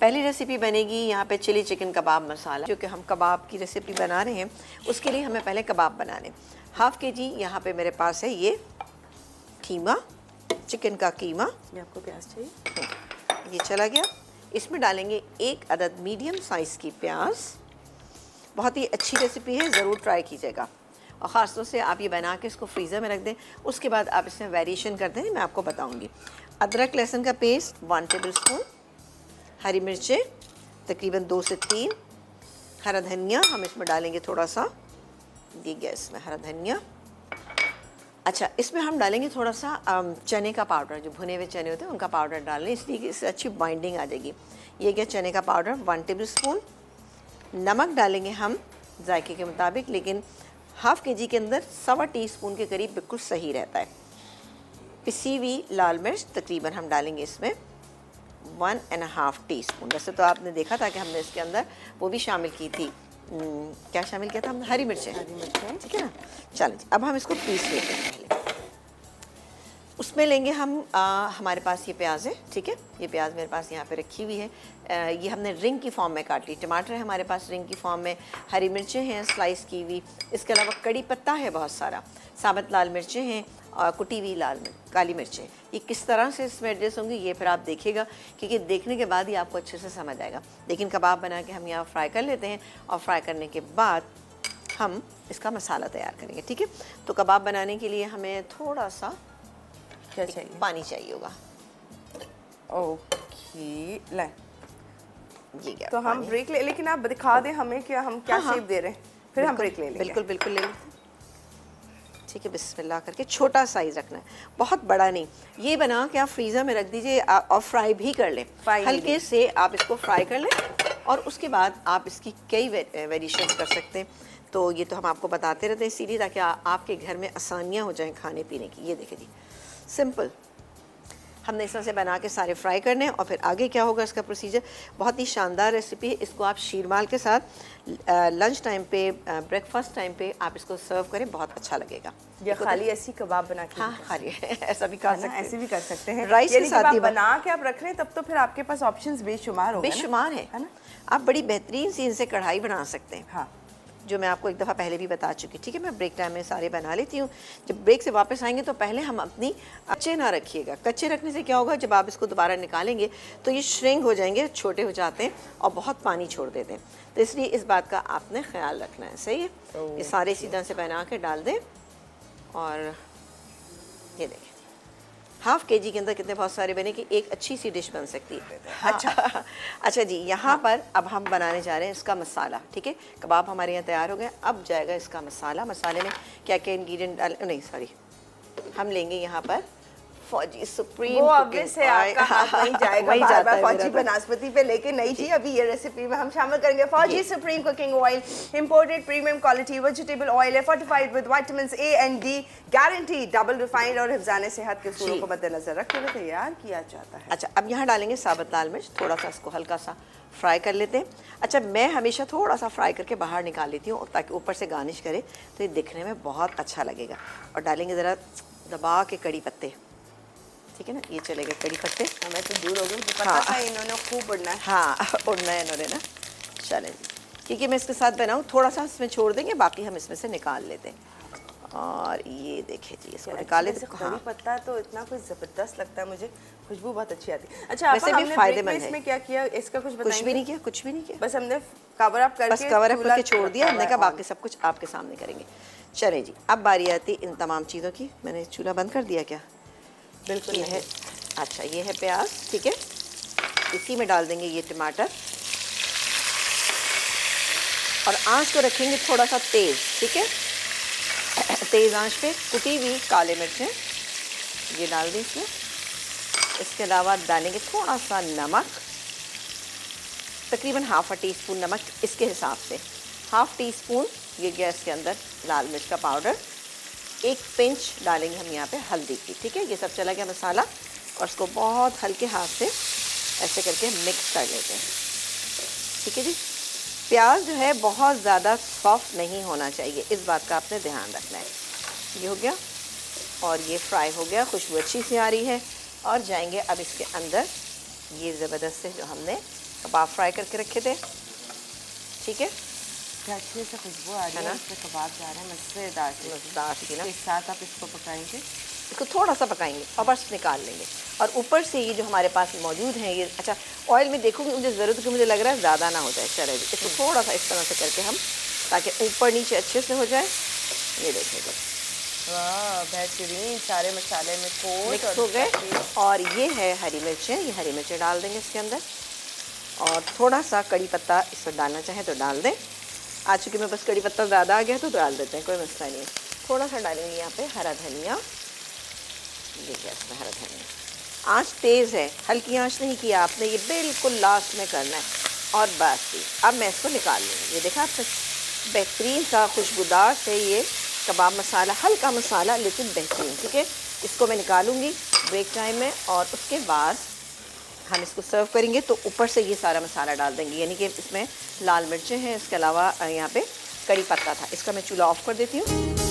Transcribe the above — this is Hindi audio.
पहली रेसिपी बनेगी यहाँ पे चिली चिकन कबाब मसाला, जो कि हम कबाब की रेसिपी बना रहे हैं। उसके लिए हमें पहले कबाब बनाने। हाफ़ के जी यहाँ पे मेरे पास है ये कीमा, चिकन का कीमा। ये आपको प्याज चाहिए? ये चला गया। इसमें डालेंगे 1 अदद मीडियम साइज़ की प्याज। बहुत ही अच्छी रेसिपी है, ज़रूर ट्राई कीजिएगा। और ख़ास तौर से आप ये बना के इसको फ्रीज़र में रख दें, उसके बाद आप इसमें वेरिएशन कर दें, मैं आपको बताऊँगी। अदरक लहसुन का पेस्ट 1 टेबल स्पून, हरी मिर्चें तकरीबन 2 से 3, हरा धनिया हम इसमें डालेंगे थोड़ा सा, दी गया इसमें हरा धनिया। अच्छा, इसमें हम डालेंगे थोड़ा सा चने का पाउडर, जो भुने हुए चने होते हैं उनका पाउडर डालें, इसलिए कि इससे अच्छी बाइंडिंग आ जाएगी। ये क्या चने का पाउडर 1 टेबल स्पून। नमक डालेंगे हम जायके के मुताबिक, लेकिन हाफ़ के जी के अंदर 1/4 टीस्पून के करीब बिल्कुल सही रहता है। पिसी हुई लाल मिर्च तकरीबन हम डालेंगे इसमें 1.5 टीस्पून। वैसे तो आपने देखा था कि हमने इसके अंदर वो भी शामिल की थी, क्या शामिल किया था हमने? हरी मिर्चें, ठीक है ना। चलें, अब हम इसको पीस लेते हैं। पहले उसमें लेंगे हम हमारे पास ये प्याज है, ठीक है। ये प्याज मेरे पास यहाँ पे रखी हुई है। ये हमने रिंग की फॉर्म में काट ली। टमाटर है हमारे पास रिंग की फॉर्म में, हरी मिर्चें हैं स्लाइस की हुई, इसके अलावा कड़ी पत्ता है बहुत सारा, साबुत लाल मिर्चें हैं और कुटी हुई काली मिर्चें। ये किस तरह से इसमें एडजस्ट होंगी ये फिर आप देखिएगा, क्योंकि देखने के बाद ही आपको अच्छे से समझ आएगा। लेकिन कबाब बना के हम यहाँ फ्राई कर लेते हैं, और फ्राई करने के बाद हम इसका मसाला तैयार करेंगे, ठीक है। तो कबाब बनाने के लिए हमें थोड़ा सा क्या चाहिए? पानी चाहिए होगा। ओके, ले ये क्या तो हम ब्रेक ले, लेकिन आप दिखा दें हमें कि हम क्या शेप दे रहे हैं, फिर हम ब्रेक ले लेंगे। बिल्कुल बिल्कुल ले लेते हैं, ठीक है। बिस्मिल्लाह करके छोटा साइज़ रखना है, बहुत बड़ा नहीं। ये बना के आप फ्रीज़र में रख दीजिए और फ्राई भी कर लें, हल्के से आप इसको फ्राई कर लें, और उसके बाद आप इसकी कई वेरिएशंस कर सकते हैं। तो ये तो हम आपको बताते रहते हैं इसीलिए, ताकि आपके घर में आसानियाँ हो जाएँ खाने पीने की। ये देखिए जी, सिंपल हमने इस तरह से बना के सारे फ्राई करने हैं। और फिर आगे क्या होगा इसका प्रोसीजर, बहुत ही शानदार रेसिपी है। इसको आप शीरमाल के साथ लंच टाइम पे, ब्रेकफास्ट टाइम पे आप इसको सर्व करें, बहुत अच्छा लगेगा। या खाली ऐसी कबाब बना के? हाँ, खाली ऐसा भी कर सकते हैं, ऐसे भी कर सकते हैं। राइस के साथ ही बना के आप रख रहे हैं, तब तो फिर आपके पास ऑप्शंस बेशुमार होंगे। बेशुमार है ना। आप बड़ी बेहतरीन सी इनसे कढ़ाई बना सकते हैं। हाँ, जो मैं आपको एक दफ़ा पहले भी बता चुकी, ठीक है। मैं ब्रेक टाइम में सारे बना लेती हूँ। जब ब्रेक से वापस आएंगे तो पहले हम अपनी कच्चे ना रखिएगा। कच्चे रखने से क्या होगा, जब आप इसको दोबारा निकालेंगे तो ये श्रिंक हो जाएंगे, छोटे हो जाते हैं और बहुत पानी छोड़ देते हैं। तो इसलिए इस बात का आपने ख्याल रखना है, सही है। ये सारे इसी तरह से बना के डाल दें, और ये देखें हाफ़ के जी के अंदर कितने बहुत सारे बने कि एक अच्छी सी डिश बन सकती है। अच्छा अच्छा जी, यहाँ पर अब हम बनाने जा रहे हैं इसका मसाला, ठीक है। कबाब हमारे यहाँ तैयार हो गए, अब जाएगा इसका मसाला। मसाले में क्या क्या इंग्रेडिएंट डाल, नहीं सॉरी, हम लेंगे यहाँ पर फौजी सुप्रीम। वो ऑब्वियस है, आपका हाथ वहीं जाएगा वहीं बार जाता बार है फौजी मेरा। बनास्पति पे, लेकिन नहीं जी, अभी ये रेसिपी में हम शामिल करेंगे Fauji supreme cooking oil, imported premium quality vegetable oil है, fortified with vitamin A and D, guarantee double refined और हिफ्ज़ान सेहत के उसूलों को मद्देनजर रखते हुए तैयार किया जाता है। अच्छा, अब यहाँ डालेंगे साबुत लाल मिर्च, थोड़ा सा इसको हल्का सा फ्राई कर लेते हैं। अच्छा, मैं हमेशा थोड़ा सा फ्राई करके बाहर निकाल लेती हूँ ताकि ऊपर से गार्निश करे तो ये दिखने में बहुत अच्छा लगेगा। और डालेंगे ज़रा दबा के कड़ी पत्ते, ठीक है ना। ये चलेगा कड़ी पत्ते। हमें तो दूर हो गए, मुझे पता था इन्होंने खूब उड़ना है। हाँ, उड़ना है इन्होंने ना। चलें जी, क्योंकि मैं इसके साथ बनाऊँ, थोड़ा सा इसमें छोड़ देंगे, बाकी हम इसमें से निकाल लेते हैं। और ये देखिए जी, इसको निकाले तो कड़ी पत्ता तो इतना कुछ ज़बरदस्त लगता है मुझे, खुशबू बहुत अच्छी आती है। अच्छा, वैसे भी फायदेमंद है। इसमें क्या किया, इसका कुछ बताएंगे? कुछ भी नहीं किया, कुछ भी नहीं किया, बस हमने कवर अप करके, बस कवर अप करके छोड़ दिया। हमने कहा बाकी सब कुछ आपके सामने करेंगे। चले जी, अब बारी आती इन तमाम चीज़ों की। मैंने चूल्हा बंद कर दिया क्या? बिल्कुल ये है। अच्छा, ये है प्याज, ठीक है। इसी में डाल देंगे ये टमाटर, और आंच को रखेंगे थोड़ा सा तेज़, ठीक है। तेज़ आंच पे कुटी हुई काले मिर्चें ये डाल दी इसमें। इसके अलावा डालेंगे थोड़ा सा नमक, तकरीबन 1/2 टीस्पून नमक इसके हिसाब से। 1/2 टीस्पून ये गैस के अंदर लाल मिर्च का पाउडर, 1 पिंच डालेंगे हम यहाँ पे हल्दी की, ठीक है। ये सब चला गया मसाला, और इसको बहुत हल्के हाथ से ऐसे करके मिक्स कर लेते हैं, ठीक है जी। प्याज जो है बहुत ज़्यादा सॉफ्ट नहीं होना चाहिए, इस बात का आपने ध्यान रखना है। ये हो गया, और ये फ्राई हो गया, खुशबू अच्छी सी आ रही है। और जाएंगे अब इसके अंदर ये ज़बरदस्त से जो हमने कबाब फ्राई करके रखे थे, ठीक है। क्या अच्छी से खुशबू आ रही है, इसमें कबाब जा रहे हैं मज़ेदार से। मज़ेदार सी ना। इसके साथ आप इसको पकाएंगे, इसको थोड़ा सा पकाएंगे और बस निकाल लेंगे। और ऊपर से ये जो हमारे पास मौजूद हैं ये, अच्छा ऑयल में देखूँगी मुझे ज़रूरत की, मुझे लग रहा है ज़्यादा ना हो जाए, चले इसको थोड़ा सा इस तरह से करके हम, ताकि ऊपर नीचे अच्छे से हो जाए। ये देखिएगा, वाह बेहतरीन, सारे मसाले में कोट मिक्स हो गए। और ये है हरी मिर्चें, ये हरी मिर्चें डाल देंगे इसके अंदर, और थोड़ा सा कड़ी पत्ता इसमें डालना चाहें तो डाल दें। आज चूँकि मेरे पास कड़ी पत्ता ज़्यादा आ गया तो डाल देते हैं, कोई मसला नहीं है। थोड़ा सा डालेंगे यहाँ पे हरा धनिया, ये क्या इसमें हरा धनिया। आँच तेज़ है, हल्की आँच नहीं किया आपने, ये बिल्कुल लास्ट में करना है। और बस अब मैं इसको निकाल लूँगी। ये देखा आपने, बेहतरीन सा खुशबूदार से ये कबाब मसाला, हल्का मसाला लेकिन बेहतरीन, ठीक है। इसको मैं निकालूंगी ब्रेक टाइम में, और उसके बाद हम इसको सर्व करेंगे तो ऊपर से ये सारा मसाला डाल देंगे। यानी कि इसमें लाल मिर्चें हैं, इसके अलावा यहाँ पे कड़ी पत्ता था। इसका मैं चूल्हा ऑफ कर देती हूँ।